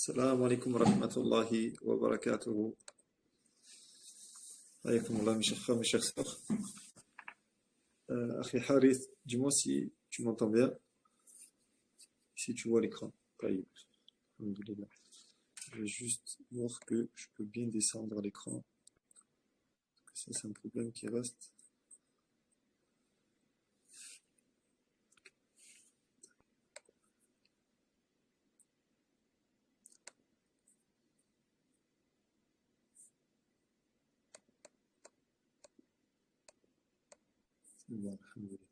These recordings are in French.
السلام عليكم ورحمة الله وبركاته. حياكم الله mes chers sœurs. Akhi Harith, dis-moi si tu m'entends bien, si tu vois l'écran. Taïb. Alhamdoulilah. Je vais juste voir que je peux bien descendre l'écran. Ça, c'est un problème qui reste. Bon, alhamdoulilah.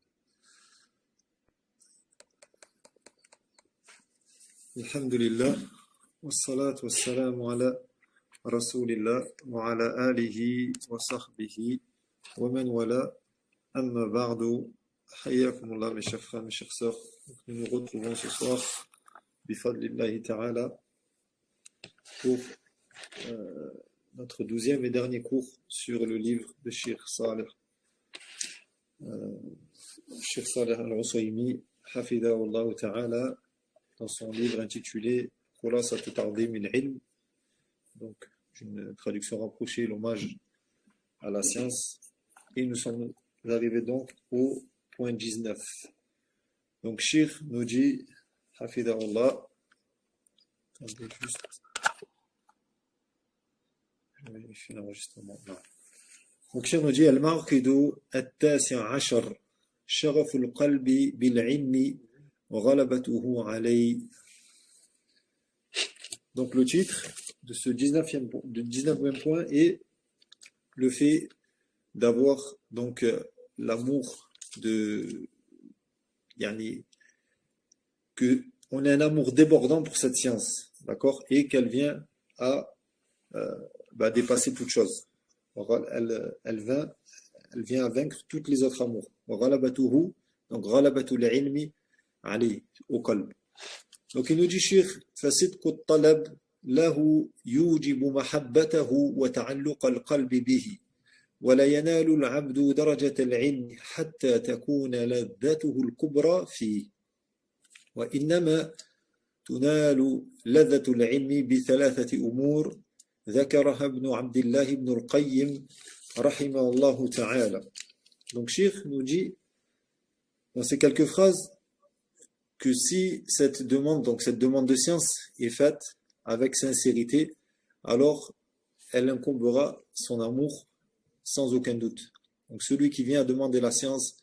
Alhamdulillah. والصلاة والسلام على رسول الله وعلى آله وصحبه ومن والاه أما بعد حياكم الله mes chers frères, mes chères sœurs. Nous nous retrouvons ce soir bifadlillahi ta'ala pour notre 12e et dernier cours sur le livre de Cheikh Saleh al-Usaymi hafidahullah ta'ala dans son livre intitulé Khulasat Ta'dhim al-Ilm, donc une traduction rapprochée, l'hommage à la science, et nous sommes arrivés donc au point 19. Donc Cheikh nous dit hafidahullah, attendez juste, je vérifie l'enregistrement. Donc Cheikh nous dit al-Ma'qidu at-tasi' ashar شغف القلب بالعلم وغلبته عليه. Donc le titre de ce 19e point est le fait d'avoir donc l'amour de que on a un amour débordant pour cette science, d'accord, et qu'elle vient à dépasser toute chose. Elle vient à vaincre toutes les autres amours. وغلبته, donc غلبة العلم عليه au qalb. Donc il nous dit Cheikh فصدق الطلب له يوجب محبته وتعلق القلب به ولا ينال العبد درجة العلم حتى تكون لذته الكبرى فيه وإنما تنال لذة العلم بثلاثة أمور ذكرها ابن عبد الله بن القيم رحمه الله تعالى. Donc Cheikh nous dit dans ces quelques phrases que si cette demande de science est faite avec sincérité, alors elle incombera son amour sans aucun doute. Donc celui qui vient à demander la science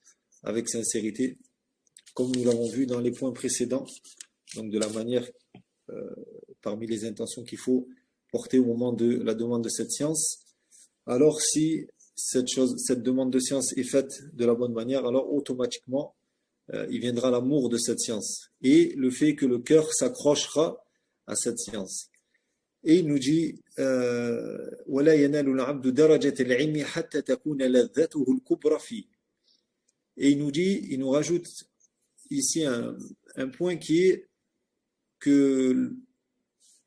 avec sincérité, comme nous l'avons vu dans les points précédents, donc de la manière parmi les intentions qu'il faut porter au moment de la demande de cette science, alors si cette demande de science est faite de la bonne manière, alors automatiquement il viendra l'amour de cette science et le fait que le cœur s'accrochera à cette science. Et il nous dit ولا ينال العبد درجة العلم حتى تكون لذته الكبرى فيه. Et il nous rajoute ici un point qui est que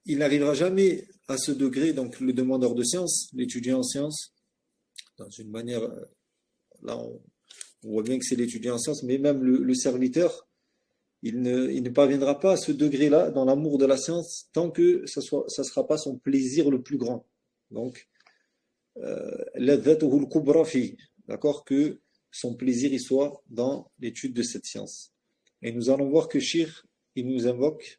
il n'arrivera jamais à ce degré, donc le demandeur de science, l'étudiant en sciences, dans une manière, là on voit bien que c'est l'étudiant en sciences, mais même le serviteur, il ne parviendra pas à ce degré-là dans l'amour de la science tant que ça sera pas son plaisir le plus grand. Donc, d'accord, que son plaisir il soit dans l'étude de cette science. Et nous allons voir que Cheikh, il nous évoque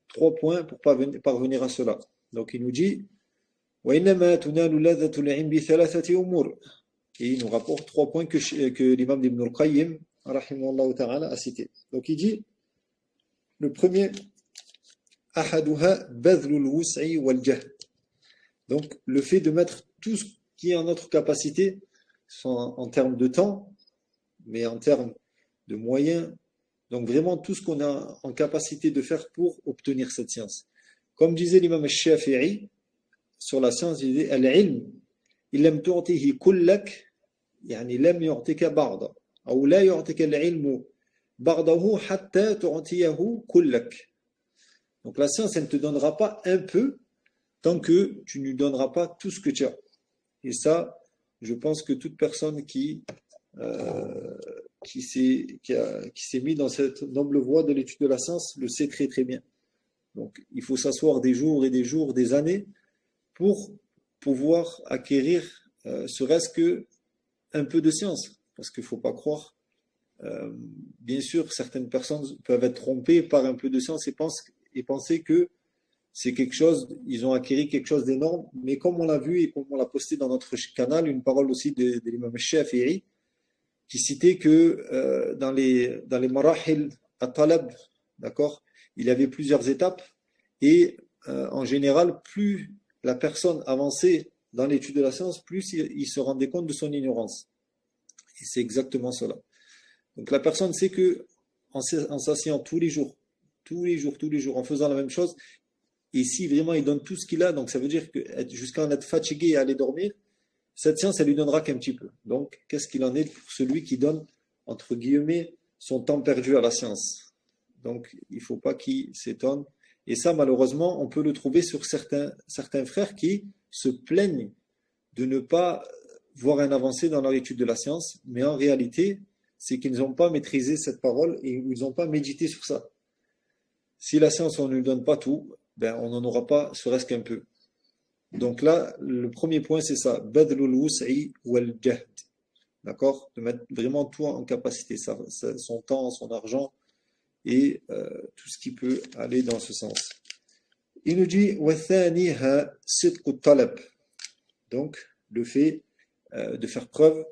3 points pour parvenir à cela. Donc il nous dit وإنما تنال لذة العلم بثلاثة أمور. Et il nous rapporte 3 points que l'imam d'Ibn al-Qayyim rahimahullah ta'ala a cités. Donc il dit le premier أحدها بذل الوسع والجهد. Donc le fait de mettre tout ce qui est en notre capacité, en termes de temps, mais en termes de moyens, donc vraiment tout ce qu'on a en capacité de faire pour obtenir cette science. Comme disait l'imam al-Shafi'i sur la science, il disait al-ilm illam tu'tihi kullak yani lam yu'tika ba'da ou la yu'tika al-ilmu ba'dahu hatta tu'tiyahu kullak. Donc la science, elle ne te donnera pas un peu tant que tu ne lui donneras pas tout ce que tu as. Et ça, je pense que toute personne qui s'est mis dans cette noble voie de l'étude de la science le sait très très bien. Donc, il faut s'asseoir des jours et des jours, des années, pour pouvoir acquérir, serait-ce que un peu de science. Parce qu'il ne faut pas croire, bien sûr, certaines personnes peuvent être trompées par un peu de science et penser que c'est quelque chose, ils ont acquis quelque chose d'énorme, mais comme on l'a vu et comme on l'a posté dans notre canal, une parole aussi de l'imam Shafi'i, qui citait que dans les marahil at-talab, d'accord, il y avait plusieurs étapes, et en général, plus la personne avançait dans l'étude de la science, plus il se rendait compte de son ignorance. Et c'est exactement cela. Donc la personne sait que en s'asseyant tous les jours, tous les jours, en faisant la même chose, et si vraiment il donne tout ce qu'il a, donc ça veut dire que jusqu'à en être fatigué et aller dormir, cette science, elle lui donnera qu'un petit peu. Donc, qu'est-ce qu'il en est pour celui qui donne, entre guillemets, son temps perdu à la science? Donc, il ne faut pas qu'il s'étonne. Et ça, malheureusement, on peut le trouver sur certains frères qui se plaignent de ne pas voir un avancé dans leur étude de la science, mais en réalité, c'est qu'ils n'ont pas maîtrisé cette parole et ils n'ont pas médité sur ça. Si la science, on ne lui donne pas tout, ben, on n'en aura pas, serait-ce qu'un peu. Donc là, le premier point, c'est ça. Badlul wus'i wal jahd. D'accord? De mettre vraiment tout en capacité, son temps, son argent et tout ce qui peut aller dans ce sens. Il nous dit وَثَانِهَا صِدْقُ الطَّلَبِ. Donc, le fait de faire preuve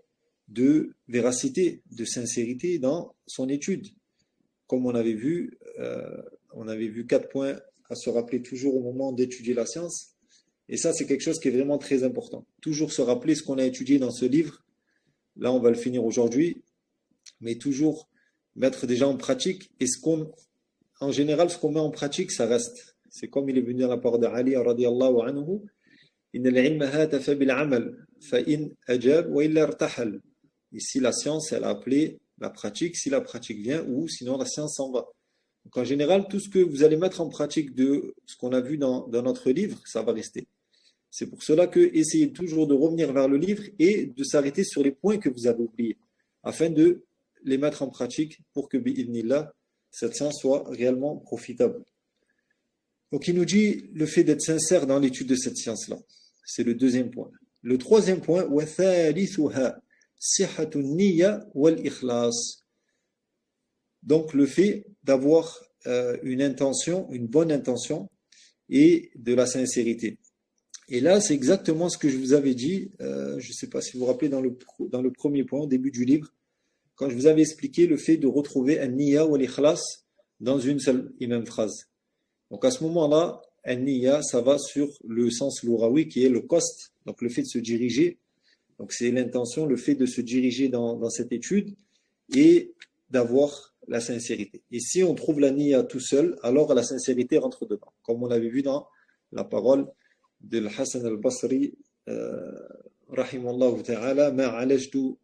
de véracité, de sincérité dans son étude. Comme on avait vu 4 points à se rappeler toujours au moment d'étudier la science. Et ça, c'est quelque chose qui est vraiment très important. Toujours se rappeler ce qu'on a étudié dans ce livre. Là, on va le finir aujourd'hui. Mais toujours mettre déjà en pratique. Et en général, ce qu'on met en pratique, ça reste. C'est comme il est venu dans la parole d'Ali, radiyallahu anhu. Ici, la science, elle a appelé la pratique. Si la pratique vient, ou sinon la science s'en va. Donc, en général, tout ce que vous allez mettre en pratique de ce qu'on a vu dans notre livre, ça va rester. C'est pour cela que essayez toujours de revenir vers le livre et de s'arrêter sur les points que vous avez oubliés, afin de les mettre en pratique pour que, bi'idhnillah, cette science soit réellement profitable. Donc il nous dit le fait d'être sincère dans l'étude de cette science-là. C'est le deuxième point. Le troisième point, وَثَالِثُهَا صِحَّةُ النِّيَّةِ وَالْإِخْلَاصِ. Donc le fait d'avoir une bonne intention et de la sincérité. Et là, c'est exactement ce que je vous avais dit, je ne sais pas si vous vous rappelez dans le premier point, au début du livre, quand je vous avais expliqué le fait de retrouver un niya ou l'ikhlas dans une seule et même phrase. Donc à ce moment-là, un niya, ça va sur le sens louraoui qui est le qasd, donc le fait de se diriger. Donc c'est l'intention, le fait de se diriger dans cette étude et d'avoir la sincérité. Et si on trouve la niya tout seul, alors la sincérité rentre dedans, comme on l'avait vu dans la parole de Hassan al-Basri, rahimallahu ta'ala, ma alajtu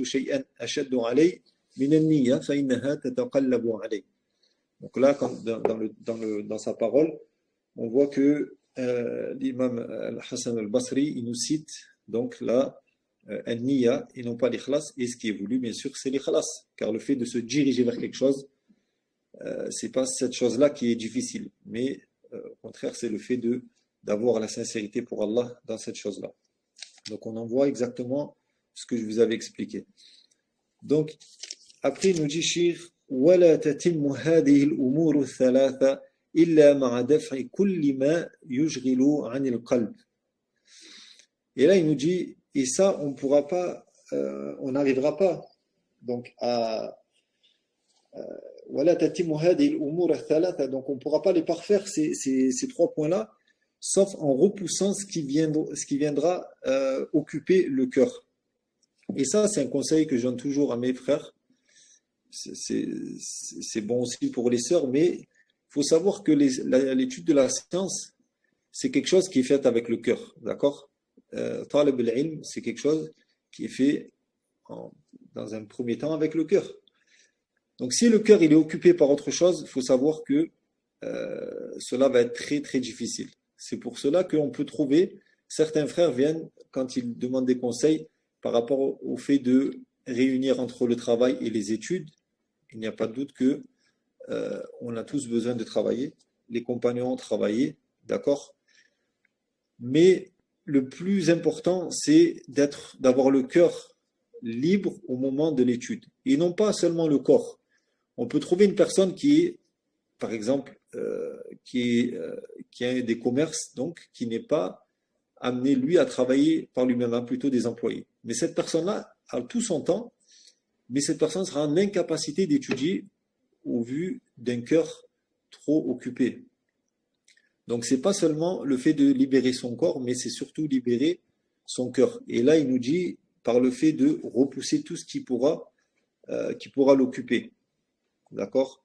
shay'an ashaddu alay min an-niyya fa innaha tataqallabu alay. Donc là, dans sa parole, on voit que l'imam Hassan al-Basri, il nous cite donc là an-niyya et non pas l'ikhlas, et ce qui est voulu bien sûr c'est l'ikhlas, car le fait de se diriger vers quelque chose, c'est pas cette chose-là qui est difficile, mais au contraire, c'est le fait d'avoir la sincérité pour Allah dans cette chose-là. Donc, on en voit exactement ce que je vous avais expliqué. Donc, après, il nous dit Cheikh, وَلَا تَتِمُّ هَذِهِ الْأُمُورُ الثَّلَاثَةِ إِلَّا مَعَ دَفْعِ كُلِّ مَا يُشْغِلُ عَنِ الْقَلْبِ. Et là, il nous dit, et ça, on pourra pas, on n'arrivera pas donc à donc on ne pourra pas les parfaire ces 3 points-là, sauf en repoussant ce qui viendra occuper le cœur. Et ça, c'est un conseil que je donne toujours à mes frères. C'est bon aussi pour les sœurs, mais il faut savoir que l'étude de la science, c'est quelque chose qui est fait avec le cœur, d'accord? Talib al-ilm, c'est quelque chose qui est fait dans un premier temps avec le cœur. Donc si le cœur il est occupé par autre chose, il faut savoir que cela va être très très difficile. C'est pour cela qu'on peut trouver, certains frères viennent quand ils demandent des conseils par rapport au fait de réunir entre le travail et les études. Il n'y a pas de doute que on a tous besoin de travailler. Les compagnons ont travaillé, d'accord? Mais le plus important, c'est d'avoir le cœur libre au moment de l'étude. Et non pas seulement le corps. On peut trouver une personne qui est, par exemple, qui a des commerces, donc qui n'est pas amené, lui, à travailler par lui-même, hein, plutôt des employés. Mais cette personne-là a tout son temps, mais cette personne sera en incapacité d'étudier au vu d'un cœur trop occupé. Donc, c'est pas seulement le fait de libérer son corps, mais c'est surtout libérer son cœur. Et là, il nous dit par le fait de repousser tout ce qui pourra l'occuper. D'accord?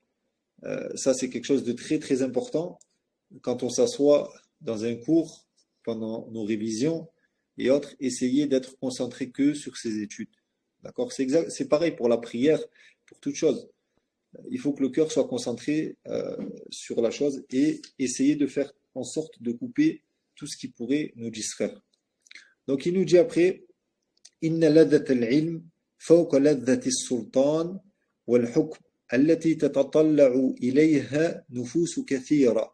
Ça, c'est quelque chose de très, très important. Quand on s'assoit dans un cours, pendant nos révisions et autres, essayer d'être concentré que sur ses études. D'accord? C'est pareil pour la prière, pour toute chose. Il faut que le cœur soit concentré sur la chose et essayer de faire en sorte de couper tout ce qui pourrait nous distraire. Donc il nous dit après, Inna ladhat al-ilm fawqa ladhati as-sultan wal-hukm allati tatatalla'u ilayha nufus kathira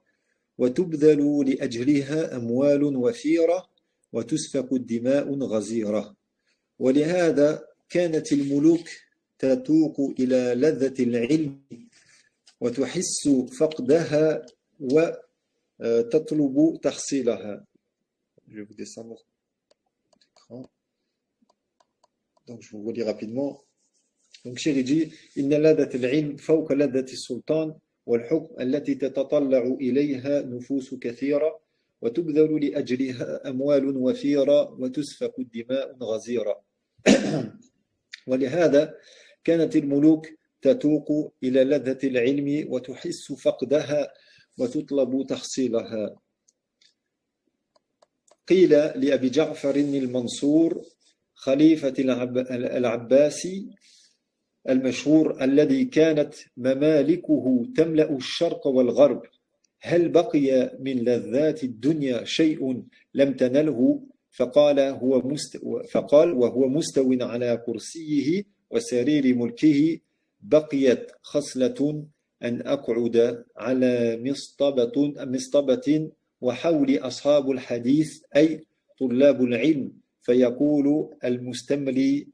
wa tubdhalu li ajliha amwalun wafira wa tusfaqu ad-dima'un ghazira. Wa lihadha kanat al-muluk تتوق إلى لذة العلم وتحس فقدها وتطلب تحصيلها. Je vais vous descendre l'écran. Donc je vous relis rapidement. Donc Cheikh dit إن لذة العلم فوق لذة السلطان والحكم التي تتطلع إليها نفوس كثيرة وتبذل لأجلها أموال وفيرة وتسفك الدماء غزيرة. ولهذا كانت الملوك تتوق إلى لذة العلم وتحس فقدها وتطلب تحصيلها. قيل لأبي جعفر المنصور خليفة العباسي المشهور الذي كانت ممالكه تملأ الشرق والغرب هل بقي من لذات الدنيا شيء لم تنله؟ فقال وهو مستو على كرسيه وسرير ملكه بقيت خصلة أن أقعد على مصطبة وحول أصحاب الحديث أي طلاب العلم فيقول المستملي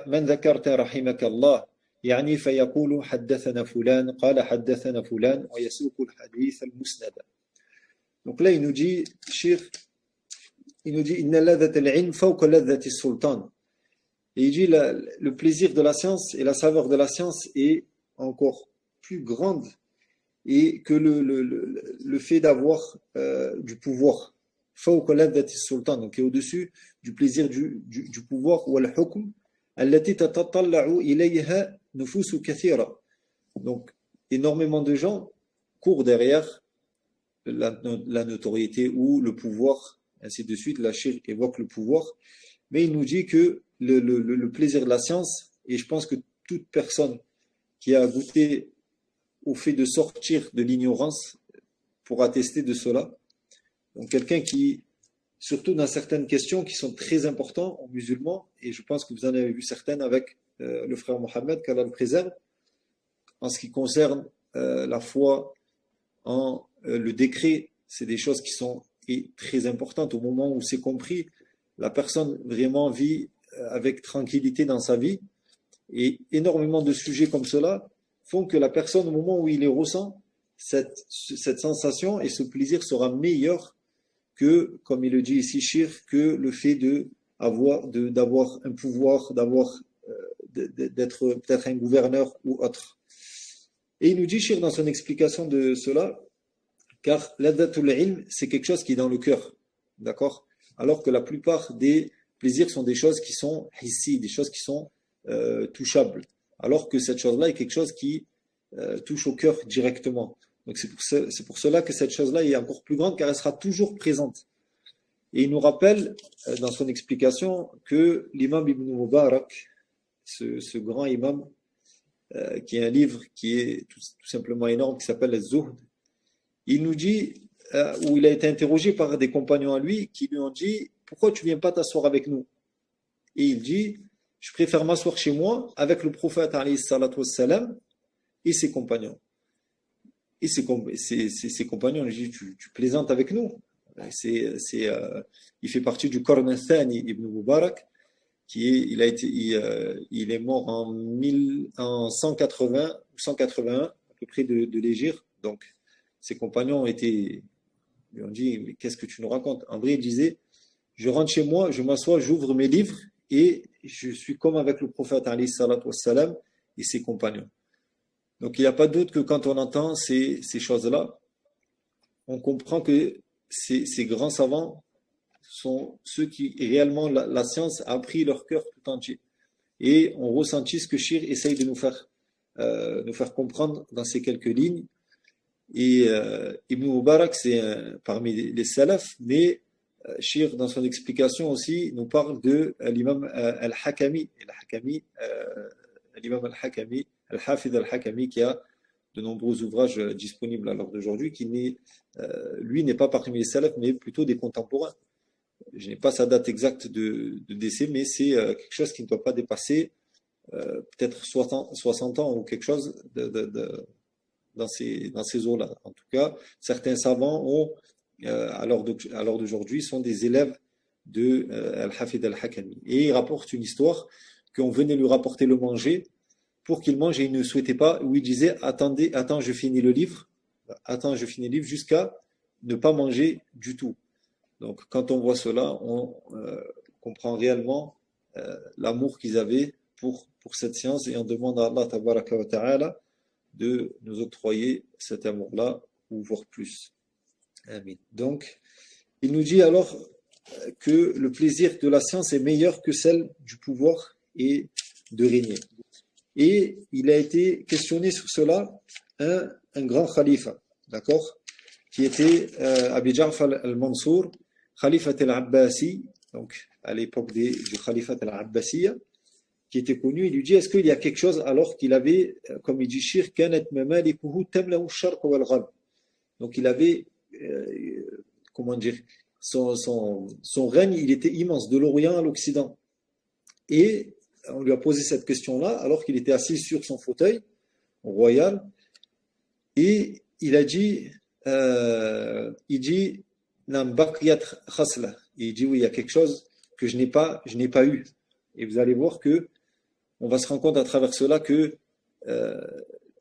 من ذكرت رحمك الله يعني فيقول حدثنا فلان قال حدثنا فلان ويسوق الحديث المسند. Donc là il nous dit إن لذة العلم فوق لذة السلطان. Et il dit le plaisir de la science et la saveur de la science est encore plus grande et que le fait d'avoir du pouvoir. فوق لذة السلطان, donc est au-dessus du plaisir du pouvoir والحكم التي تتطلع إليها نفوس كثيرة. Donc énormément de gens courent derrière la notoriété ou le pouvoir, ainsi de suite. La shirk évoque le pouvoir, mais il nous dit que le plaisir de la science, et je pense que toute personne qui a goûté au fait de sortir de l'ignorance pourra attester de cela. Donc quelqu'un qui, surtout dans certaines questions qui sont très importantes aux musulmans, et je pense que vous en avez vu certaines avec le frère Mohammed, qu'Allah le préserve, en ce qui concerne la foi en le décret, c'est des choses qui sont très importantes. Au moment où c'est compris, la personne vraiment vit avec tranquillité dans sa vie, et énormément de sujets comme cela font que la personne, au moment où il les ressent, cette sensation et ce plaisir sera meilleur que, comme il le dit ici, Shir, que le fait d'avoir un pouvoir, d'être peut-être un gouverneur ou autre. Et il nous dit, Shir, dans son explication de cela, car ladhatul ilm, c'est quelque chose qui est dans le cœur, d'accord? Alors que la plupart des plaisirs sont des choses qui sont ici, des choses qui sont touchables. Alors que cette chose-là est quelque chose qui touche au cœur directement. Donc c'est pour cela que cette chose-là est encore plus grande, car elle sera toujours présente. Et il nous rappelle dans son explication que l'imam Ibn Mubarak, ce grand imam, qui a un livre qui est tout simplement énorme, qui s'appelle Az-Zuhd, il nous dit, où il a été interrogé par des compagnons à lui, qui lui ont dit, pourquoi tu ne viens pas t'asseoir avec nous? Et il dit, je préfère m'asseoir chez moi avec le prophète alayhi salatu wassalam, et ses compagnons. Et ses compagnons, je dis, tu plaisantes avec nous. Il fait partie du Qarn al-Thani ibn Mubarak, il est mort en 180 ou 181 à peu près de l'Hégire. Donc, ses compagnons lui ont dit, mais qu'est-ce que tu nous racontes? En vrai, il disait, je rentre chez moi, je m'assois, j'ouvre mes livres et je suis comme avec le prophète alayhi salatu wassalam et ses compagnons. Donc, il n'y a pas de doute que quand on entend ces choses-là, on comprend que ces grands savants sont ceux qui réellement la science a pris leur cœur tout entier et ont ressenti ce que Shir essaye de nous faire comprendre dans ces quelques lignes. Et Ibn Mubarak, c'est parmi les salafs, mais Shir, dans son explication aussi, nous parle de l'imam al-Hakami, l'imam al-Hakami, al-Hafid al-Hakami, qui a de nombreux ouvrages disponibles à l'heure d'aujourd'hui, lui n'est pas parmi les salafs, mais plutôt des contemporains. Je n'ai pas sa date exacte de décès, mais c'est quelque chose qui ne doit pas dépasser peut-être 60 ans ou quelque chose dans ces eaux-là. En tout cas, certains savants à l'heure d'aujourd'hui, sont des élèves de Al-Hafid al-Hakami. Et il rapporte une histoire qu'on venait lui rapporter le manger pour qu'il mange et il ne souhaitait pas, où il disait, attends, je finis le livre, jusqu'à ne pas manger du tout. Donc, quand on voit cela, on comprend réellement l'amour qu'ils avaient pour cette science et on demande à Allah tabaraka wa ta'ala de nous octroyer cet amour-là ou voire plus. Amin. Donc, il nous dit alors que le plaisir de la science est meilleur que celle du pouvoir et de régner. Et il a été questionné sur cela un grand khalifa, d'accord, qui était Abi Ja'far al-Mansour, Khalifat al-Abbasi, donc à l'époque du Khalifat al-Abbasiyya, qui était connu. Il lui dit, est-ce qu'il y a quelque chose alors qu'il avait, comme il dit, Shir kanat mamalikuhu tamlahu ash-sharq wal gharb. Donc il avait, comment dire, son règne, il était immense, de l'Orient à l'Occident. Et on lui a posé cette question-là alors qu'il était assis sur son fauteuil royal. Et il a dit, Nam baqiyat khasla. Il dit, oui, il y a quelque chose que je n'ai pas eu. Et vous allez voir que on va se rendre compte à travers cela que,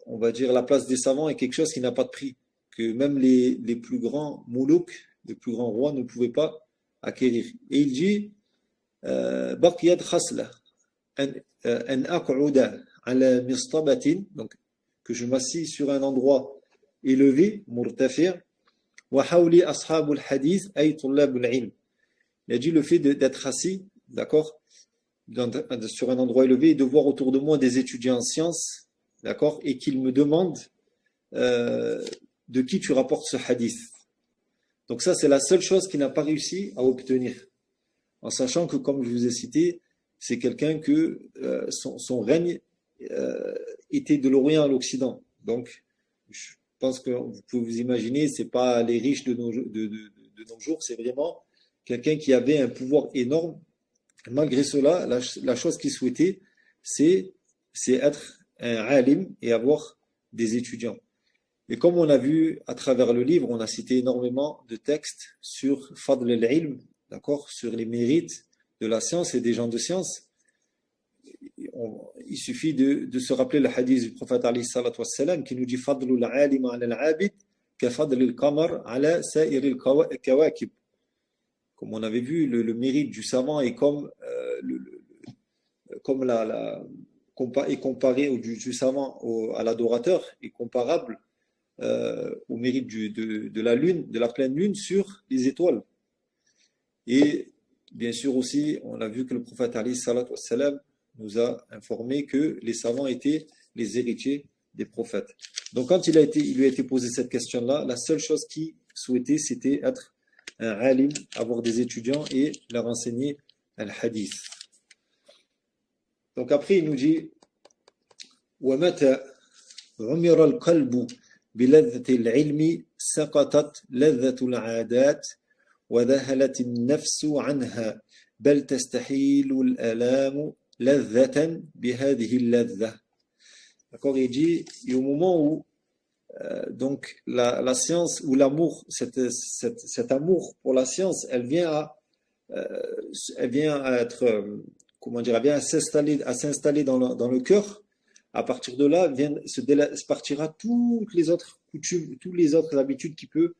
on va dire, la place des savants est quelque chose qui n'a pas de prix. Que même les plus grands moulouks, les plus grands rois ne pouvaient pas acquérir. Et il dit, baqiyat khasla. En aq'uda ala mistabatin, donc que je m'assis sur un endroit élevé, murtafi', wa hawli ashabul hadith ay tullabul ilm. Il a dit le fait d'être assis, d'accord, sur un endroit élevé et de voir autour de moi des étudiants en sciences, d'accord, et qu'ils me demandent de qui tu rapportes ce hadith. Donc ça, c'est la seule chose qu'il n'a pas réussi à obtenir, en sachant que, comme je vous ai cité, c'est quelqu'un que son règne était de l'Orient à l'Occident. Donc, je pense que vous pouvez vous imaginer, c'est pas les riches de nos jours, c'est vraiment quelqu'un qui avait un pouvoir énorme. Malgré cela, la chose qu'il souhaitait, c'est être un alim et avoir des étudiants. Et comme on a vu à travers le livre, on a cité énormément de textes sur Fadl al-Ilm, d'accord, sur les mérites de la science et des gens de science. Il suffit de se rappeler le hadith du prophète alayhi salatu wassalam qui nous dit Fadlul alim ala al-abid ka fadlil qamar ala sa'iril kawakib. Comme on avait vu, le mérite du savant est comme comparé du savant à l'adorateur est comparable au mérite de la lune, de la pleine lune sur les étoiles. Et bien sûr aussi, on a vu que le prophète alayhi salatu wassalam nous a informé que les savants étaient les héritiers des prophètes. Donc quand il lui a été posé cette question-là, la seule chose qu'il souhaitait, c'était être un alim, avoir des étudiants et leur enseigner un hadith. Donc après, il nous dit وَمَتَى عُمِرَ الْقَلْبُ بِلَذَّةِ الْعِلْمِ سَقَطَتْ لَذَّةُ الْعَادَاتِ وَذَهَلَتِ النَّفْسُ عَنْهَا بَلْ تَسْتَحِيلُ الْآلَامُ لَذَّةً بِهَذِهِ اللَّذَّةِ. D'accord? Il dit, et au moment où donc la science ou l'amour, cet amour pour la science, euh, elle vient à être, comment dire, elle vient à s'installer dans le cœur. À partir de là, se partira toutes les autres coutumes, toutes les autres habitudes qui peut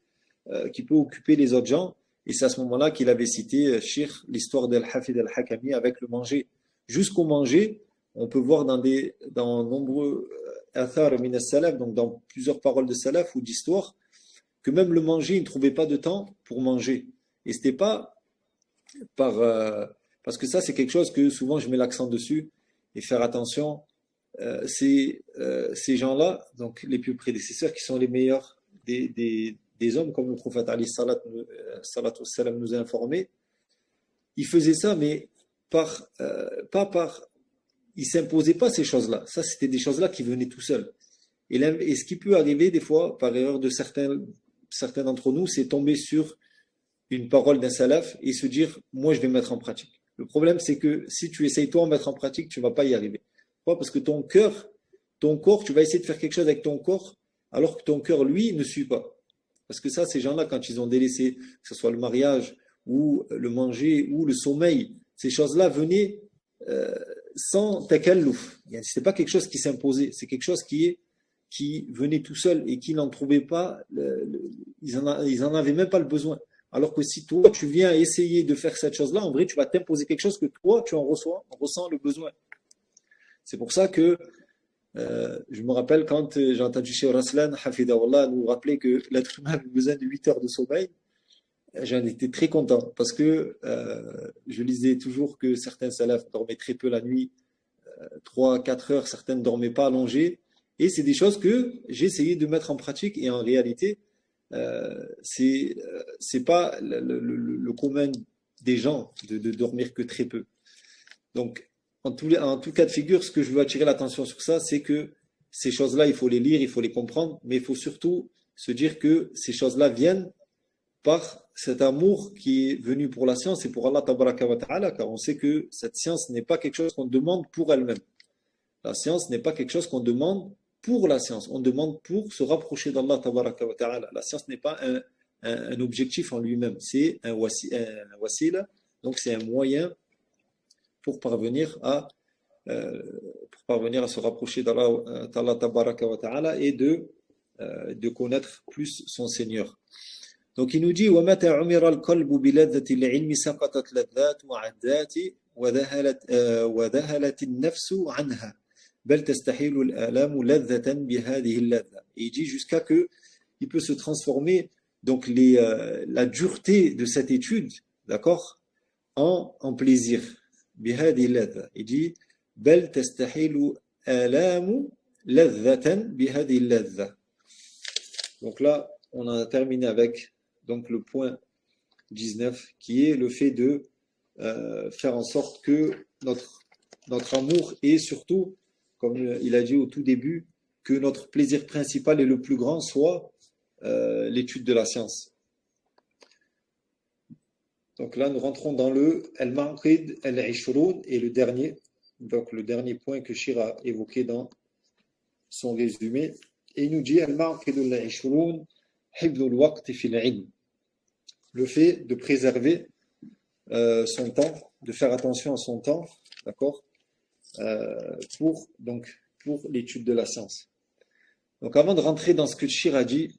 occuper les autres gens. Et c'est à ce moment-là qu'il avait cité, Shir, l'histoire d'Al-Hafid al-Hakami avec le manger. Jusqu'au manger, on peut voir dans nombreux athar min salaf, donc dans plusieurs paroles de salaf ou d'histoire, que même le manger, il ne trouvait pas de temps pour manger. Et c'était pas par, parce que ça, c'est quelque chose que souvent je mets l'accent dessus et faire attention. Ces gens-là, donc les plus prédécesseurs, qui sont les meilleurs des hommes, comme le prophète Ali salatu wassalam nous a informé, ils faisaient ça, mais pas par, ils s'imposaient pas ces choses-là. Ça, c'était des choses-là qui venaient tout seuls. Et ce qui peut arriver des fois, par erreur de certains d'entre nous, c'est tomber sur une parole d'un salaf et se dire, moi, je vais mettre en pratique. Le problème, c'est que si tu essayes toi de mettre en pratique, tu ne vas pas y arriver. Pourquoi? Parce que ton corps, tu vas essayer de faire quelque chose avec ton corps, alors que ton cœur, lui, ne suit pas. Parce que ça, ces gens-là, quand ils ont délaissé, que ce soit le mariage, ou le manger, ou le sommeil, ces choses-là venaient sans takalluf. Ce n'est pas quelque chose qui s'imposait, c'est quelque chose qui venait tout seul et qui n'en trouvait pas, ils en avaient même pas le besoin. Alors que si toi, tu viens essayer de faire cette chose-là, en vrai, tu vas t'imposer quelque chose que toi, tu ressens le besoin. C'est pour ça que je me rappelle quand j'ai entendu Cheikh Raslan, Hafidahullah, nous rappeler que l'être humain a besoin de 8 heures de sommeil. J'en étais très content parce que je lisais toujours que certains salafs dormaient très peu la nuit, 3, 4 heures, certains ne dormaient pas allongés. Et c'est des choses que j'ai essayé de mettre en pratique et en réalité, c'est pas le commun des gens de dormir que très peu. Donc, en tout cas de figure, ce que je veux attirer l'attention sur ça, c'est que ces choses-là, il faut les lire, il faut les comprendre, mais il faut surtout se dire que ces choses-là viennent par cet amour qui est venu pour la science et pour Allah tabaraka wa ta'ala, car on sait que cette science n'est pas quelque chose qu'on demande pour elle-même. La science n'est pas quelque chose qu'on demande pour la science, on demande pour se rapprocher d'Allah tabaraka wa ta'ala. La science n'est pas un objectif en lui-même, c'est un wasila, donc c'est un moyen pour parvenir à se rapprocher d'Allah tabaraka wa ta'ala et de connaître plus son Seigneur. Donc il nous dit وَمَتَى عُمِرَ الْقَلْبُ بِلَذَّةِ الْعِلْمِ سَقَطَتْ لَذَّاتُ وَعَدَّاتِ وَذَهَلَتِ النَّفْسُ عَنْهَا بَلْ تَسْتَحِيلُ الْآلَامُ لَذَّةً بِهَذِهِ اللَّذَّةِ. Et il dit jusqu'à que il peut se transformer donc la dureté de cette étude, d'accord, en plaisir. بهذه اللذة. Il dit بَلْ تَسْتَحِيلُ آلَامُ لَذَّةً بِهَذِهِ اللَّذَّةِ. Donc là, on a terminé avec donc le point 19 qui est le fait de faire en sorte que notre amour et surtout, comme il a dit au tout début, que notre plaisir principal et le plus grand soit l'étude de la science. Donc là, nous rentrons dans le Al-Ma'qid Al-Ishroun et le dernier point que Shir a évoqué dans son résumé. Et il nous dit Al-Ma'qid Al-Ishroun Hibdul Waqt fil Ilm. Le fait de préserver son temps, de faire attention à son temps, d'accord, pour l'étude de la science. Donc avant de rentrer dans ce que Shir a dit,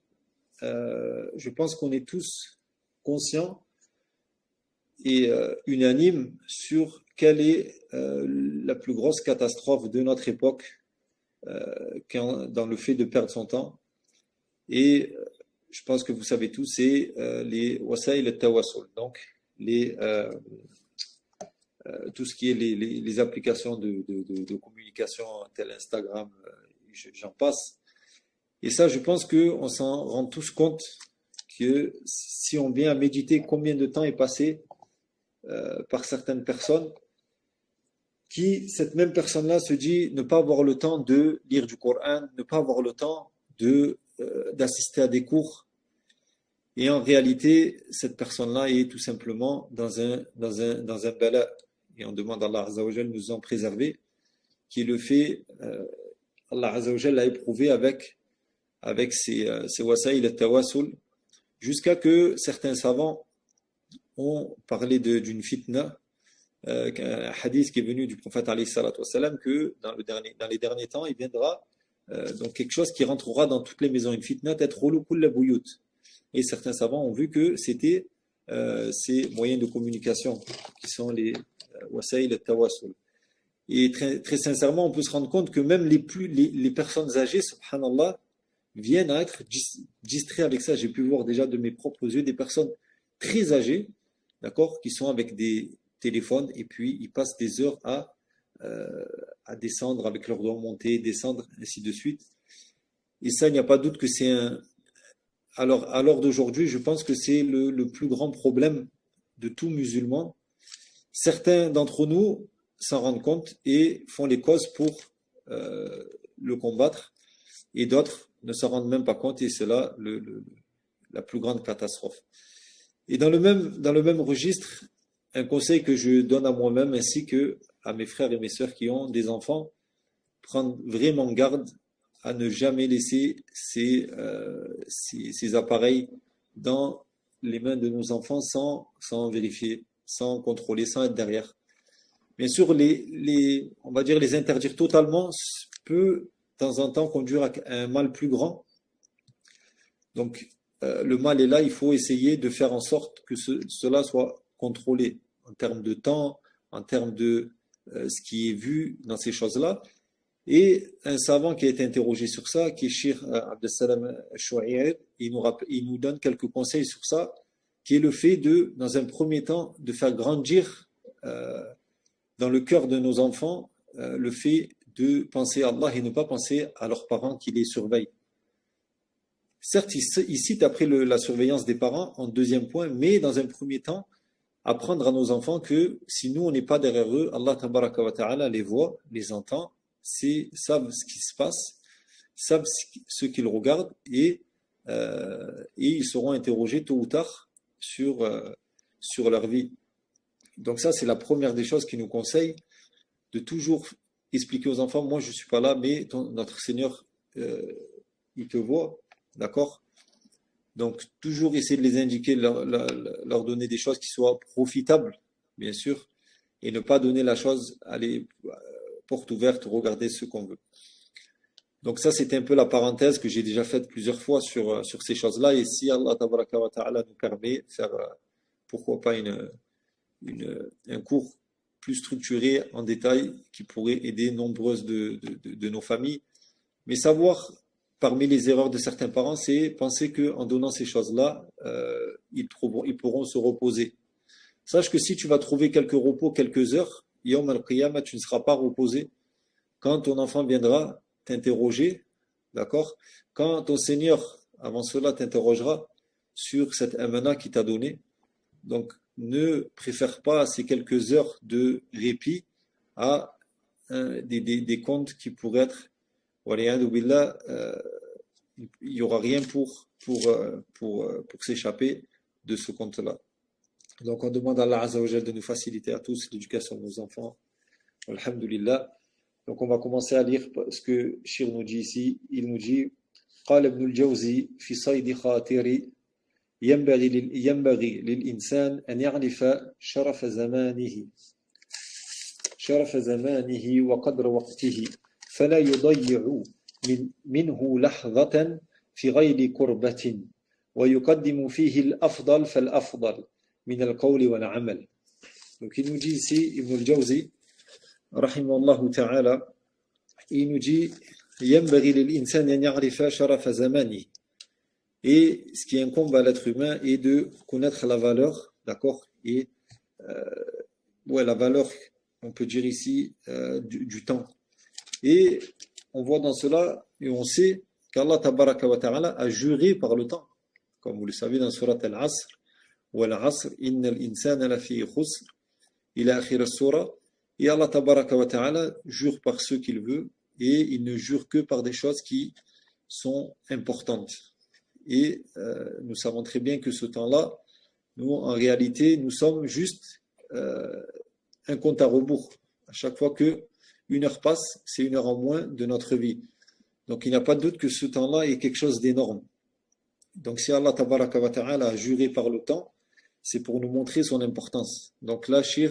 je pense qu'on est tous conscients et unanimes sur quelle est la plus grosse catastrophe de notre époque dans le fait de perdre son temps. Et je pense que vous savez tous, c'est les wasaïl al-tawassul, donc tout ce qui est les applications de communication, tel Instagram, j'en passe. Et ça, je pense qu'on s'en rend tous compte que si on vient à méditer combien de temps est passé par certaines personnes, cette même personne-là se dit ne pas avoir le temps de lire du Coran, ne pas avoir le temps d'assister à des cours. Et en réalité, cette personne-là est tout simplement dans un bala. Et on demande à Allah Azza wa Jal de nous en préserver, qui est le fait, Allah Azza wa Jalla l'a éprouvé avec ces wasa'il al-tawassul, jusqu'à que certains savants ont parlé d'une fitna, un hadith qui est venu du prophète alayhi salatu wassalam, que dans les derniers temps, il viendra donc quelque chose qui rentrera dans toutes les maisons, une fitna tadkhulu kulla buyut. Et certains savants ont vu que c'était ces moyens de communication qui sont les wasa'il al-tawassul. Et très, très sincèrement, on peut se rendre compte que même les personnes âgées, subhanallah, viennent à être distraits avec ça. J'ai pu voir déjà de mes propres yeux des personnes très âgées, d'accord, qui sont avec des téléphones et puis ils passent des heures à descendre avec leurs doigts montés, descendre, ainsi de suite. Et ça, il n'y a pas de doute que c'est un. Alors, à l'heure d'aujourd'hui, je pense que c'est le plus grand problème de tout musulman. Certains d'entre nous s'en rendent compte et font les causes pour le combattre, et d'autres ne s'en rendent même pas compte, et c'est là la plus grande catastrophe. Et dans le même registre, un conseil que je donne à moi-même ainsi que à mes frères et mes sœurs qui ont des enfants, prendre vraiment garde à ne jamais laisser ces appareils dans les mains de nos enfants sans vérifier, sans contrôler, sans être derrière. Bien sûr, on va dire les interdire totalement peut de temps en temps conduire à un mal plus grand. Donc, le mal est là, il faut essayer de faire en sorte que cela soit contrôlé en termes de temps, en termes de ce qui est vu dans ces choses-là. Et un savant qui a été interrogé sur ça, qui est Cheikh Abdessalam Chouaïr, il nous donne quelques conseils sur ça, qui est le fait dans un premier temps, de faire grandir dans le cœur de nos enfants le fait de penser à Allah et ne pas penser à leurs parents qui les surveillent. Certes, il cite après la surveillance des parents en deuxième point, mais dans un premier temps, apprendre à nos enfants que si nous, on n'est pas derrière eux, Allah tabaraka wa ta'ala les voit, les entend, savent ce qui se passe, savent ce qu'ils regardent, et ils seront interrogés tôt ou tard sur leur vie. Donc ça, c'est la première des choses qui nous conseille de toujours expliquer aux enfants, moi je ne suis pas là, mais notre Seigneur, il te voit, d'accord? Donc toujours essayer de les indiquer, leur donner des choses qui soient profitables, bien sûr, et ne pas donner la chose, aller porte ouverte, regarder ce qu'on veut. Donc ça, c'était un peu la parenthèse que j'ai déjà faite plusieurs fois sur ces choses-là, et si Allah tabaraka wa ta'ala nous permet de faire, pourquoi pas un cours plus structuré en détail qui pourrait aider nombreuses de nos familles. Mais savoir, parmi les erreurs de certains parents, c'est penser qu'en donnant ces choses-là, ils pourront se reposer. Sache que si tu vas trouver quelques repos, quelques heures, Yawm al-Qiyamah, tu ne seras pas reposé. Quand ton enfant viendra t'interroger, d'accord? Quand ton Seigneur, avant cela, t'interrogera sur cette amana qu'il t'a donnée, donc ne préfère pas ces quelques heures de répit à des comptes qui pourraient être, billah, il n'y aura rien pour s'échapper de ce compte-là. Donc on demande à Allah Azza wa Jal de nous faciliter à tous l'éducation de nos enfants. Alhamdulillah. Donc on va commencer à lire ce que Shir nous dit ici. Il nous dit قال ابن الجوزي في صيد خاطري ينبغي للإنسان أن يعرف شرف زمانه وقدر وقته فلا يضيع منه لحظة في غير كربة ويقدم فيه الأفضل فالأفضل من القول والعمل. Donc il nous dit ici, Ibn al-Jawzi, rahimahullah ta'ala, il nous dit ينبغي للإنسان أن يعرف شرف زمانه. Et ce qui incombe à l'être humain est de connaître la valeur, d'accord, et la valeur, on peut dire ici, du temps. Et on voit dans cela, et on sait qu'Allah tabaraka wa ta'ala a juré par le temps, comme vous le savez dans surat Al-Asr, وَالْعَصْرِ إِنَّ الْإِنسَانَ لَفِي خُسْرٍ إلى آخر السورة. Et Allah tabaraka wa ta'ala jure par ce qu'il veut, et il ne jure que par des choses qui sont importantes. Et nous savons très bien que ce temps-là, nous, en réalité, nous sommes juste un compte à rebours. À chaque fois qu'une heure passe, c'est une heure en moins de notre vie. Donc il n'y a pas de doute que ce temps-là est quelque chose d'énorme. Donc si Allah tabaraka wa ta'ala a juré par le temps, c'est pour nous montrer son importance. Donc là, Shir,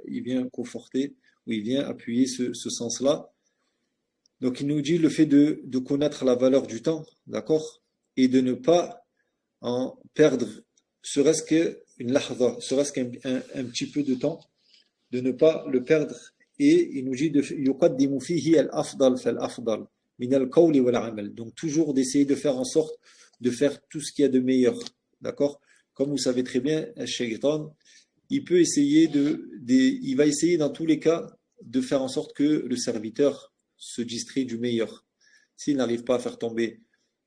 il vient conforter, ou il vient appuyer ce sens-là. Donc il nous dit le fait de connaître la valeur du temps, d'accord, et de ne pas en perdre, serait-ce qu'une lahza, serait-ce qu'un petit peu de temps, de ne pas le perdre. Et il nous dit يقدم فيه الأفضل فالأفضل من القول والعمل. Donc toujours d'essayer de faire en sorte de faire tout ce qu'il y a de meilleur, d'accord. Comme vous savez très bien, un shaitan, il peut essayer il va essayer dans tous les cas de faire en sorte que le serviteur se distrait du meilleur. S'il n'arrive pas à faire tomber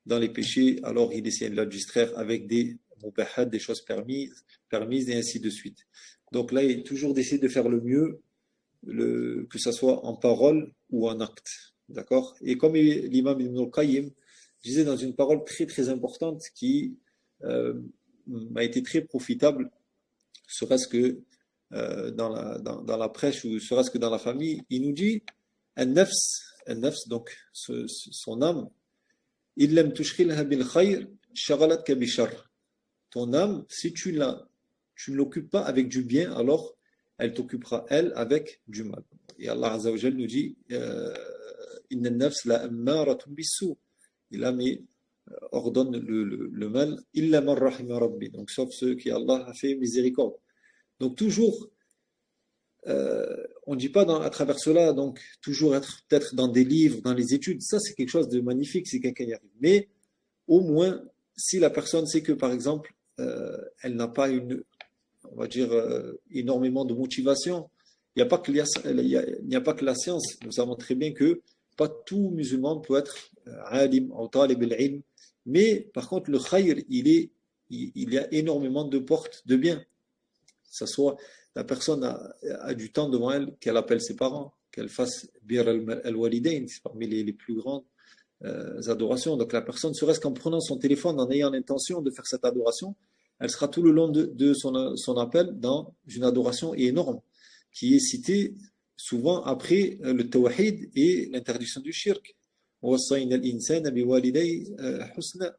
dans les péchés, alors il essaie de la distraire avec des mubahat, des choses permises, et ainsi de suite. Donc là, il est toujours d'essayer de faire le mieux, que ce soit en parole ou en acte. D'accord. Et comme l'imam Ibn al-Qayyim disait dans une parole très très importante qui m'a été très profitable, serait-ce que dans la prêche ou serait-ce que dans la famille, il nous dit un-nafs, donc son âme, il lam tushghilha bil khayr shaghalatka bi sharr. Ton âme, si tu ne l'occupes pas avec du bien, alors elle t'occupera elle avec du mal. Et Allah Azza wa Jalla nous dit inna an-nafs la ammaratun bis-su. Il a mis ordonne le mal illa man rahima rabbi. Donc sauf ceux qui Allah a fait miséricorde. Donc toujours on ne dit pas à travers cela, donc toujours être peut-être dans des livres, dans les études, ça c'est quelque chose de magnifique si quelqu'un y arrive. Mais au moins, si la personne sait que par exemple, elle n'a pas on va dire, énormément de motivation, il n'y a pas que la science. Nous savons très bien que pas tout musulman peut être alim ou talib al-ilm, mais par contre le khayr, il y a énormément de portes de bien. Que ce soit la personne a du temps devant elle, qu'elle appelle ses parents, qu'elle fasse bir al-walidain, c'est parmi les plus grandes adorations. Donc la personne, serait-ce qu'en prenant son téléphone, en ayant l'intention de faire cette adoration, elle sera tout le long de son appel dans une adoration énorme, qui est citée souvent après le tawhid et l'interdiction du shirk. وَوَصَّيْنَا الْإِنسَانَ بِوَالِدَيْهِ حُسْنًا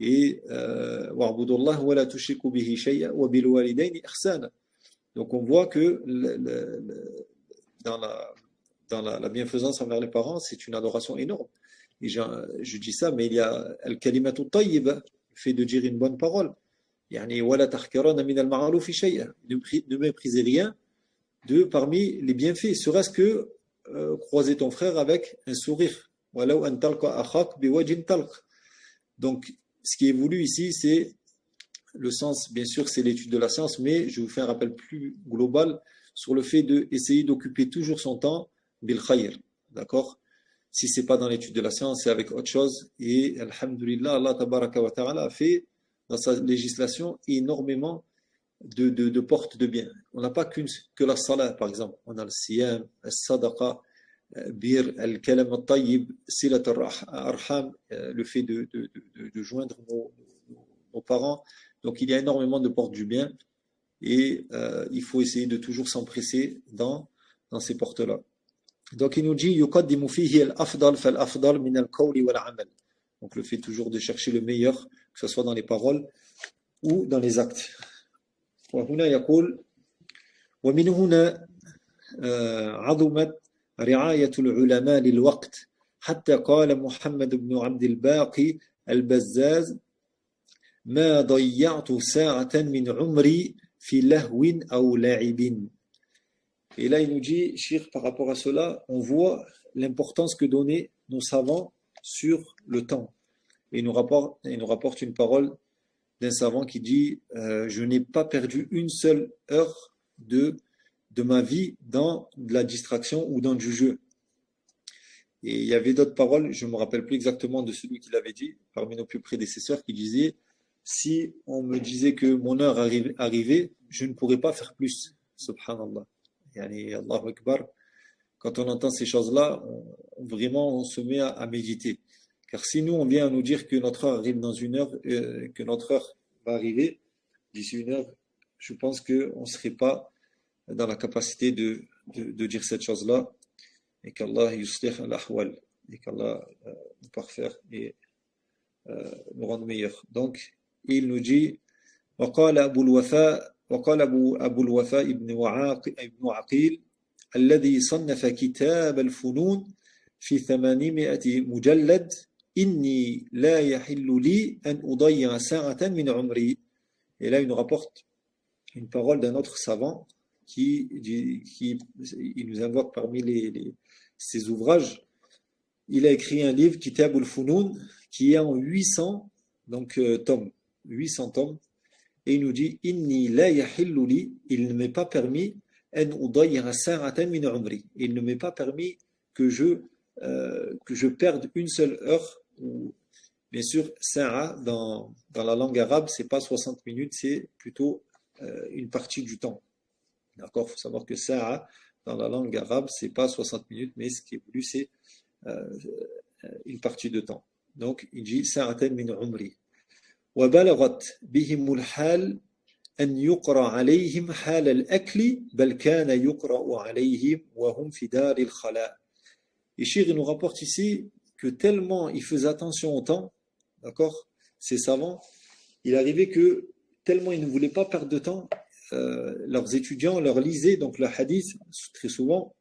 et وَاعْبُدُوا اللَّهَ وَلَا تُشْرِكُوا بِهِ شَيْئًا وَبِالْوَالِدَيْنِ إِحْسَانًا. Donc on voit que dans la bienfaisance envers les parents, c'est une adoration énorme. Et je dis ça, mais il y a al-kalimatu tayyiba, le fait de dire une bonne parole. يعني ولا تحقرن من المعروف شيئا. Ne méprisez rien parmi les bienfaits, serait-ce que croiser ton frère avec un sourire. ولو أن تلقى أخاك بوجه طلق. Donc ce qui est voulu ici, c'est le sens, bien sûr, c'est l'étude de la science, mais je vous fais un rappel plus global sur le fait d'essayer d'occuper toujours son temps bil khayr, d'accord. Si c'est pas dans l'étude de la science, c'est avec autre chose. Et alhamdulillah, Allah tabaraka wa ta'ala a fait dans sa législation énormément de portes de bien. On n'a pas que la salat, par exemple. On a le siyam, le sadaqa, bir, al-kalam al-tayyib, silat al-arham, le fait de joindre nos parents. Donc il y a énormément de portes du bien et il faut essayer de toujours s'empresser dans ces portes-là. Donc il nous dit يقدم فيه الأفضل فالأفضل من القول والعمل. Donc le fait toujours de chercher le meilleur, que ce soit dans les paroles ou dans les actes. وهنا يقول ومن هنا عظمت رعاية العلماء للوقت حتى قال محمد بن عبد الباقي البزاز ما ضيعت ساعة من عمري في لهو أو لعب. Et là, il nous dit, Cheikh, par rapport à cela, on voit l'importance que donnaient nos savants sur le temps. Et il nous rapporte une parole d'un savant qui dit je n'ai pas perdu une seule heure de ma vie dans de la distraction ou dans du jeu. Et il y avait d'autres paroles, je ne me rappelle plus exactement de celui qui l'avait dit, parmi nos plus prédécesseurs, qui disait si on me disait que mon heure arrivait, je ne pourrais pas faire plus. Subhanallah. Yani, Allahu Akbar. Quand on entend ces choses-là, vraiment on se met à méditer. Car si nous, on vient à nous dire que notre heure arrive dans une heure, que notre heure va arriver d'ici une heure, je pense qu'on ne serait pas dans la capacité de dire cette chose-là et qu'Allah yuslih al-ahwal. et qu'Allah nous parfaire et nous rendre meilleurs. Donc, il nous dit وقال أبو الوفاء وقال أبو الوفاء ابن عقيل الذي صنف كتاب الفنون في 800 مجلد إني لا يحل لي أن أضيع ساعة من عمري. Et là, il nous rapporte une parole d'un autre savant qui il nous invoque parmi ses ouvrages. Il a écrit un livre, Kitab al-Funun, qui est en 800 tomes. 800 tomes. Et il nous dit Inni la yahillu li, il ne m'est pas permis an udayya sa'atan min umri. Il ne m'est pas permis que je perde une seule heure. Ou, bien sûr, sa'a dans la langue arabe, c'est pas 60 minutes, c'est plutôt une partie du temps. D'accord? Il faut savoir que sa'a dans la langue arabe, c'est pas 60 minutes, mais ce qui est voulu, c'est une partie de temps. Donc, il dit sa'atan min umri. وبلغت بهم الحال أن يقرأ عليهم حال الأكل بل كان يقرأ عليهم وهم في دار الخلاء. Et Shir nous rapporte ici que tellement ils faisaient attention au temps, d'accord, ces savants, il arrivait que tellement ils ne voulaient pas perdre de temps, leurs étudiants leur lisaient donc le hadith très souvent,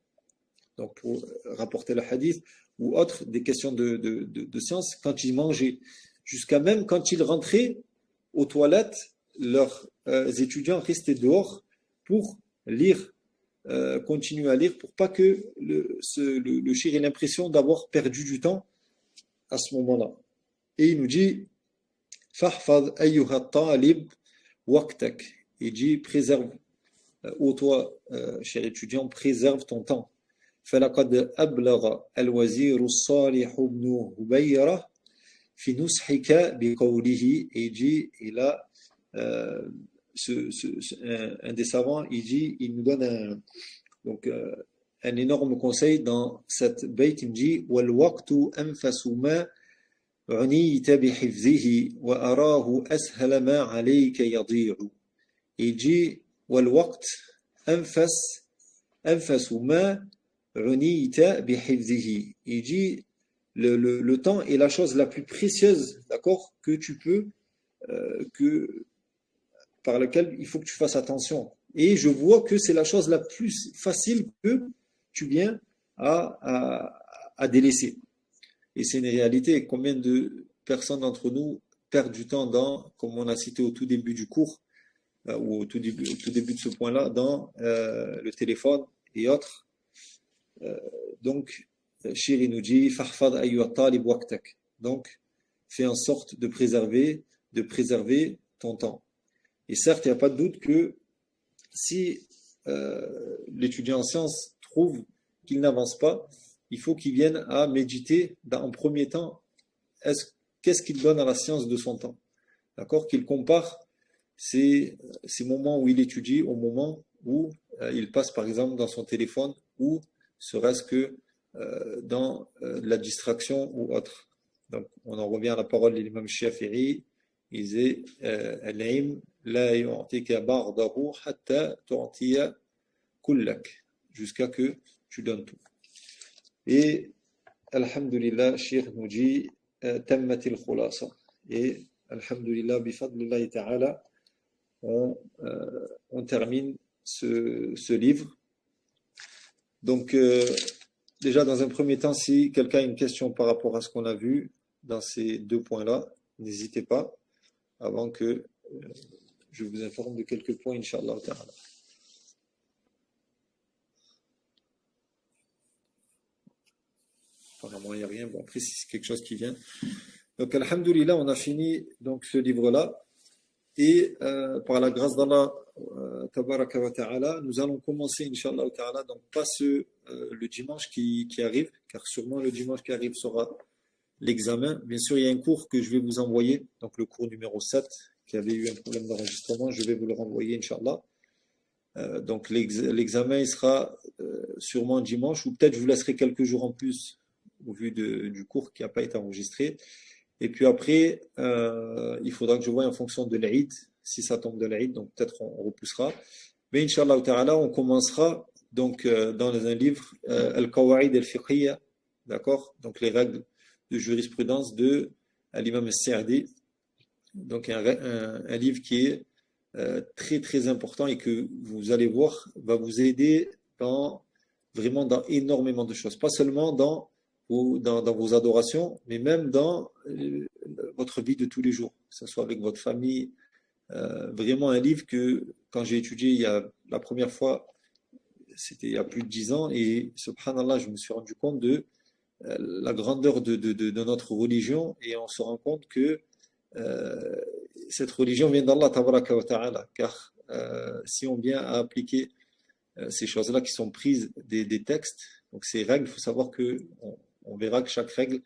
donc pour rapporter le hadith ou autre, des questions de science quand ils mangeaient. Jusqu'à même quand ils rentraient aux toilettes, leurs étudiants restaient dehors pour lire, continuer à lire, pour pas que le shir ait l'impression d'avoir perdu du temps à ce moment-là. Et il nous dit Fahfad ayyuha talib waqtak. Il dit préserve, ô toi, cher étudiant, préserve ton temps. فلقد أبلغ الوزير الصالح بن هبيرة في نصحك بقوله. Et il dit, et là, un des savants, il nous donne un énorme conseil dans cette bait. Il me dit والوقت أنفس ما عنيت بحفظه وأراه أسهل ما عليك يضيع. Il dit والوقت أنفس ما عنيت بحفظه. Il dit le temps est la chose la plus précieuse, d'accord, que tu peux, par laquelle il faut que tu fasses attention. Et je vois que c'est la chose la plus facile que tu viens à délaisser. Et c'est une réalité. Combien de personnes d'entre nous perdent du temps dans, comme on a cité au tout début du cours, ou au tout début de ce point-là, dans le téléphone et autres. Donc, Shir nous dit Fahfad ayyuha talib waqtak. Donc, fais en sorte de préserver ton temps. Et certes, il n'y a pas de doute que si l'étudiant en sciences trouve qu'il n'avance pas, il faut qu'il vienne à méditer en premier temps qu'est-ce qu'il donne à la science de son temps. D'accord? Qu'il compare ces moments où il étudie au moment où il passe par exemple dans son téléphone ou serait-ce que dans la distraction ou autre. Donc on en revient à la parole de l'imam Shafi'i. Il disait al-ilm la yu'tika ba'dahu hatta tu'tiya kullak, jusqu'à que tu donnes tout. Et alhamdulillah, Cheikh nous dit tammatil khulasa. Et alhamdulillah bifadlillahi ta'ala, on termine ce livre. Donc déjà dans un premier temps, si quelqu'un a une question par rapport à ce qu'on a vu dans ces deux points-là, n'hésitez pas avant que je vous informe de quelques points, Inch'Allah ta'ala. Apparemment, il n'y a rien. Bon, après, si c'est quelque chose qui vient. Donc, alhamdulillah, on a fini donc, ce livre-là. Et par la grâce d'Allah, tabaraka wa ta'ala, nous allons commencer, Inch'Allah ta'ala, donc pas le dimanche qui arrive, car sûrement le dimanche qui arrive sera l'examen. Bien sûr, il y a un cours que je vais vous envoyer, donc le cours numéro 7, qui avait eu un problème d'enregistrement, je vais vous le renvoyer, Inch'Allah. Donc l'examen, il sera sûrement dimanche, ou peut-être je vous laisserai quelques jours en plus, au vu du cours qui n'a pas été enregistré. Et puis après, il faudra que je voie en fonction de l'Aïd, si ça tombe de l'Aïd, donc peut-être on repoussera. Mais Inch'Allah ta'ala, on commencera donc dans un livre, Al-Qawa'id al-Fiqhiyya d'accord? Donc les règles de jurisprudence de l'imam al-Sa'di. Donc un livre qui est très très important et que vous allez voir va vous aider vraiment dans énormément de choses. Pas seulement dans vos adorations, mais même dans votre vie de tous les jours, que ce soit avec votre famille. Vraiment un livre que quand j'ai étudié la première fois, c'était il y a plus de 10 ans, et subhanallah, je me suis rendu compte de la grandeur de notre religion, et on se rend compte que euh, cette religion vient d'Allah tabaraka wa ta'ala, car si on vient à appliquer ces choses-là qui sont prises des textes, donc ces règles, il faut savoir que on verra que chaque règle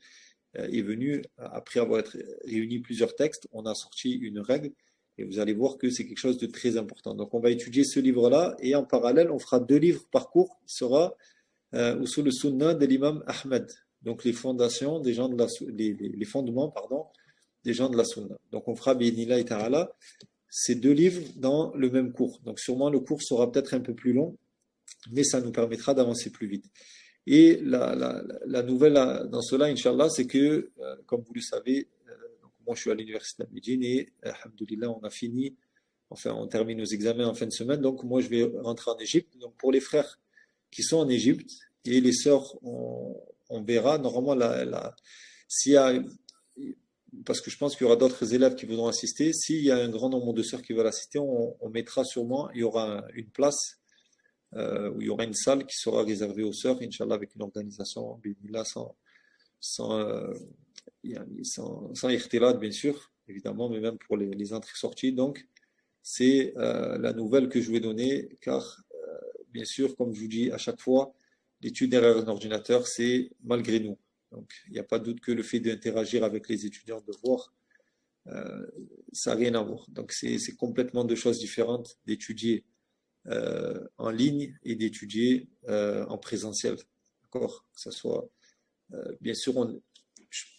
est venue après avoir réuni plusieurs textes, on a sorti une règle, et vous allez voir que c'est quelque chose de très important. Donc on va étudier ce livre-là, et en parallèle, on fera 2 livres par cours, qui sera Usul al-Sunnah de l'imam Ahmed, donc les fondations des gens de les fondements, pardon, des gens de la Sunna. Donc on fera bi'idhnillah ta'ala ces 2 livres dans le même cours. Donc sûrement le cours sera peut-être un peu plus long, mais ça nous permettra d'avancer plus vite. Et la nouvelle dans cela, Inch'Allah, c'est que, comme vous le savez, donc moi je suis à l'université de Médine et, alhamdoulilah, on a fini, enfin on termine nos examens en fin de semaine, donc moi je vais rentrer en Égypte. Donc pour les frères qui sont en Égypte et les sœurs, on verra normalement s'il y a, parce que je pense qu'il y aura d'autres élèves qui voudront assister, s'il y a un grand nombre de sœurs qui veulent assister, on mettra sûrement, il y aura une place où il y aura une salle qui sera réservée aux sœurs, Inch'Allah, avec une organisation, là, sans, sans ikhtilat, bien sûr, évidemment, mais même pour les entrées-sorties. Donc, c'est la nouvelle que je vais donner, car, bien sûr, comme je vous dis à chaque fois, l'étude derrière un ordinateur, c'est malgré nous. Donc, il n'y a pas de doute que le fait d'interagir avec les étudiants, de voir, ça n'a rien à voir. Donc, c'est complètement deux choses différentes d'étudier en ligne et d'étudier en présentiel. D'accord? Que ça soit, bien sûr,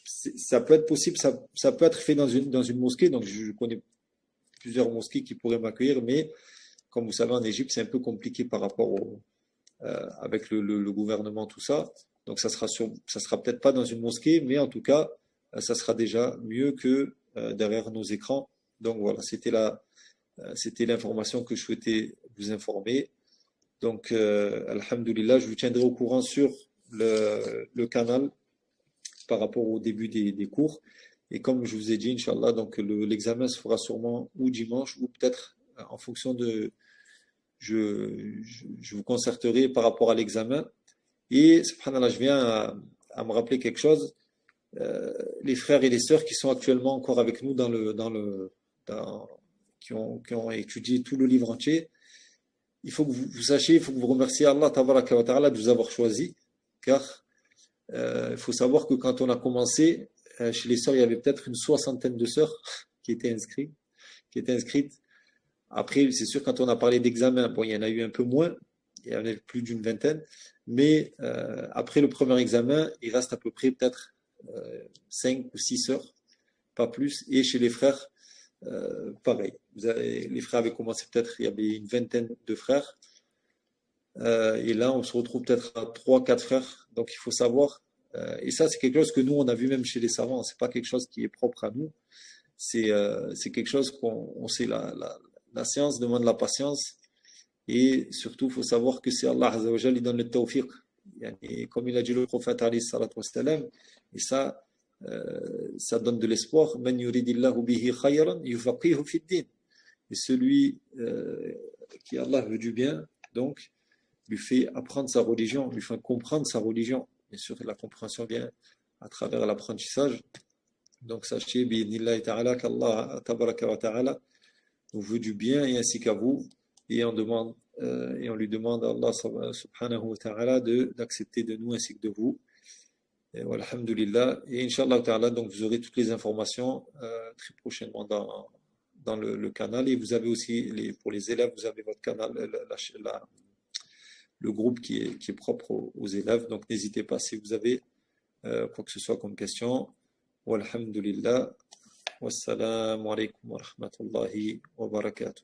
ça peut être possible, ça peut être fait dans une mosquée. Donc, je connais plusieurs mosquées qui pourraient m'accueillir, mais comme vous savez, en Égypte, c'est un peu compliqué par rapport avec le gouvernement, tout ça. Donc, ça sera peut-être pas dans une mosquée, mais en tout cas, ça sera déjà mieux que derrière nos écrans. Donc, voilà, c'était l'information que je souhaitais vous informer. Donc, alhamdoulilah, je vous tiendrai au courant sur le canal par rapport au début des cours. Et comme je vous ai dit, Inch'Allah, donc l'examen se fera sûrement ou dimanche ou peut-être en fonction de. Je vous concerterai par rapport à l'examen. Et, subhanallah, je viens à me rappeler quelque chose. Les frères et les sœurs qui sont actuellement encore avec nous qui ont étudié tout le livre entier, il faut que vous sachiez, il faut que vous remerciez Allah tabaraka wa ta'ala de vous avoir choisi, car il faut savoir que quand on a commencé, chez les sœurs, il y avait peut-être une soixantaine de sœurs qui étaient inscrites, qui étaient inscrites. Après, c'est sûr, quand on a parlé d'examen, bon, il y en a eu un peu moins, il y en avait plus d'une vingtaine, mais après le premier examen, il reste à peu près peut-être 5 ou 6 sœurs, pas plus, et chez les frères, pareil. Les frères avaient commencé peut-être, il y avait une vingtaine de frères. Et là, on se retrouve peut-être à 3, 4 frères. Donc, il faut savoir. Et ça, c'est quelque chose que nous, on a vu même chez les savants. C'est pas quelque chose qui est propre à nous. C'est quelque chose qu'on sait. La science demande la patience. Et surtout, il faut savoir que c'est Allah Azza wa Jalla, il donne le tawfiq. Et comme il a dit le prophète alayhi salatu wassalam, et ça donne de l'espoir. Man yuridillahu bihi khayran yufaqihu fid din. Et celui qui Allah veut du bien, donc, lui fait apprendre sa religion, lui fait comprendre sa religion. Bien sûr, la compréhension vient à travers l'apprentissage. Donc, sachez, bi'idhnillahi ta'ala, qu'Allah tabaraka wa ta'ala nous veut du bien et ainsi qu'à vous. Et et on lui demande à Allah subhanahu wa ta'ala d'accepter de nous ainsi que de vous. Et walhamdulillah. Et Inch'Allah ta'ala, donc vous aurez toutes les informations très prochainement dans le canal. Et vous avez aussi, pour les élèves, vous avez votre canal, le groupe qui est propre aux élèves. Donc n'hésitez pas si vous avez quoi que ce soit comme question. Walhamdulillah. Wassalamu alaikum wa rahmatullahi wa barakatuh.